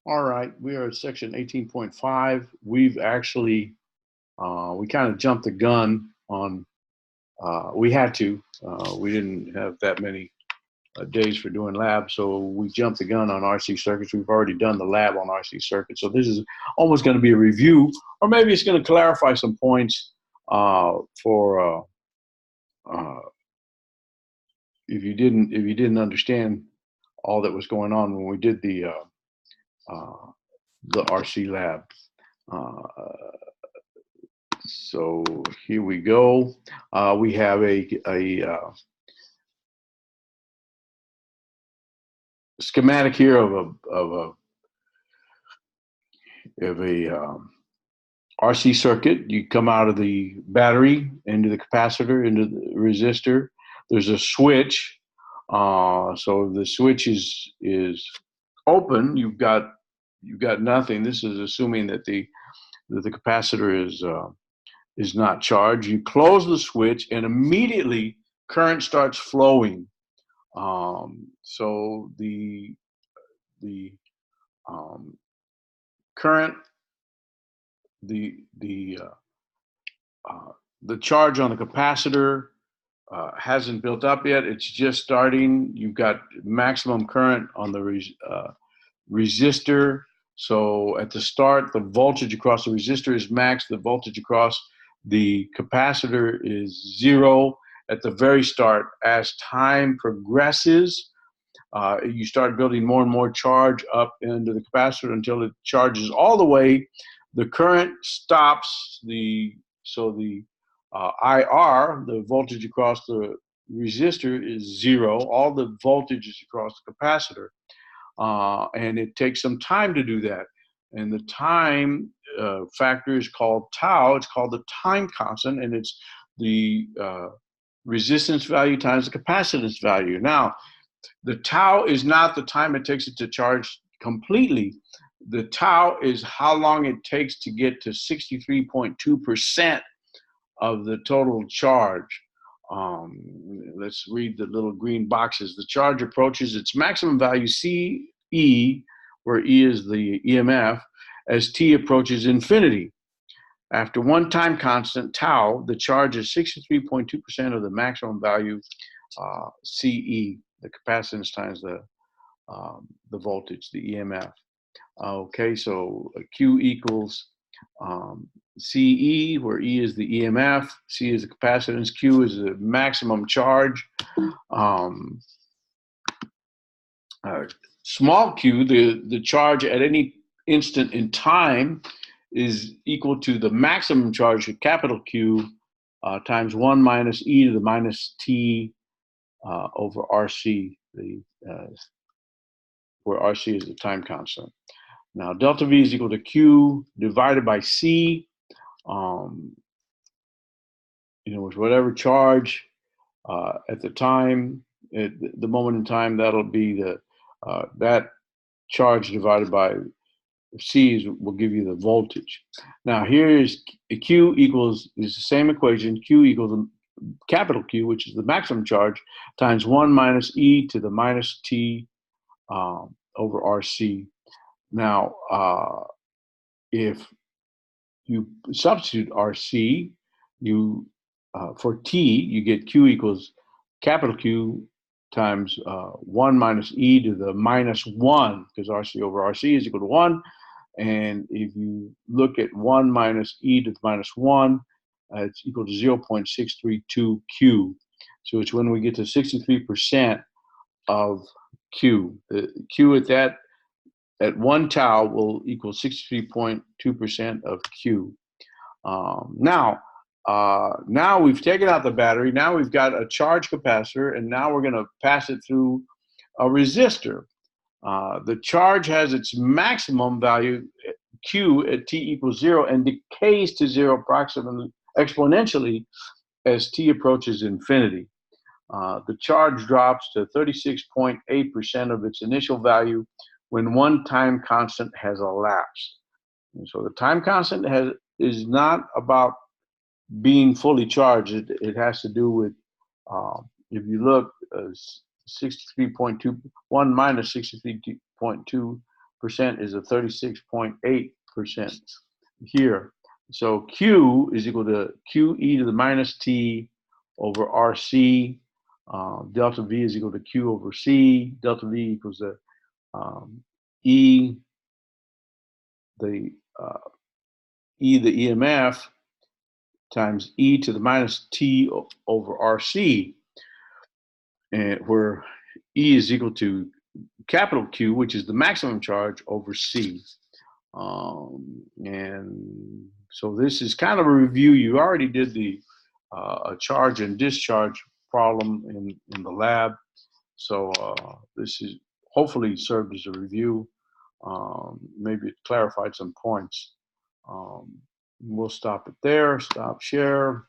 All right, we are at section 18.5. We've actually, we kind of jumped the gun on, we had to. We didn't have that many days for doing labs, so we jumped the gun on RC circuits. We've already done the lab on RC circuits. So this is almost going to be a review, or maybe it's going to clarify some points for uh, if you didn't understand all that was going on when we did the RC lab. Uh, so here we go. We have a schematic here of a RC circuit. You come out of the battery into the capacitor into the resistor. There's a switch. So the switch is open. You've got nothing. This is assuming that the capacitor is not charged. You close the switch, and immediately current starts flowing. So the current the charge on the capacitor hasn't built up yet. It's just starting. You've got maximum current on the resistor. So at the start, the voltage across the resistor is max. The voltage across the capacitor is zero at the very start. As time progresses, you start building more and more charge up into the capacitor until it charges all the way. The current stops. So the IR, the voltage across the resistor, is zero. All the voltage is across the capacitor. And it takes some time to do that. And the time factor is called tau. It's called the time constant, and it's the resistance value times the capacitance value. Now, the tau is not the time it takes it to charge completely. The tau is how long it takes to get to 63.2% of the total charge. Let's read the little green boxes. The charge approaches its maximum value, CE, where E is the EMF, as T approaches infinity. After one time constant, tau, the charge is 63.2% of the maximum value, CE, the capacitance times the voltage, the EMF. Okay, so Q equals CE, where E is the EMF, C is the capacitance, Q is the maximum charge. Small q, the charge at any instant in time, is equal to the maximum charge at capital Q times 1 minus e to the minus t over RC, where RC is the time constant. Now, delta V is equal to Q divided by C, with whatever charge at the time, at the moment in time, that'll be that charge divided by C will give you the voltage. Now, here is Q is the same equation. Q equals capital Q, which is the maximum charge, times 1 minus e to the minus t over RC. Now, if you substitute RC, for T, you get Q equals capital Q times 1 minus e to the minus 1, because RC over RC is equal to 1. And if you look at 1 minus e to the minus 1, it's equal to 0.632 Q. So it's when we get to 63% of Q. The Q at 1 tau will equal 63.2% of Q. Now we've taken out the battery. Now we've got a charge capacitor, and now we're going to pass it through a resistor. The charge has its maximum value, Q, at t equals 0, and decays to 0 approximately exponentially as t approaches infinity. The charge drops to 36.8% of its initial value when one time constant has elapsed. And so the time constant is not about being fully charged. It has to do with, if you look, 63.2, 1 minus 63.2 is a 36.8% here. So Q is equal to QE to the minus T over RC. Delta V is equal to Q over C. Delta V equals to E, the EMF times E to the minus T over RC, and where E is equal to capital Q, which is the maximum charge, over C. And so this is kind of a review. You already did the charge and discharge problem in the lab. So this is hopefully served as a review. Maybe it clarified some points. We'll stop it there, stop share.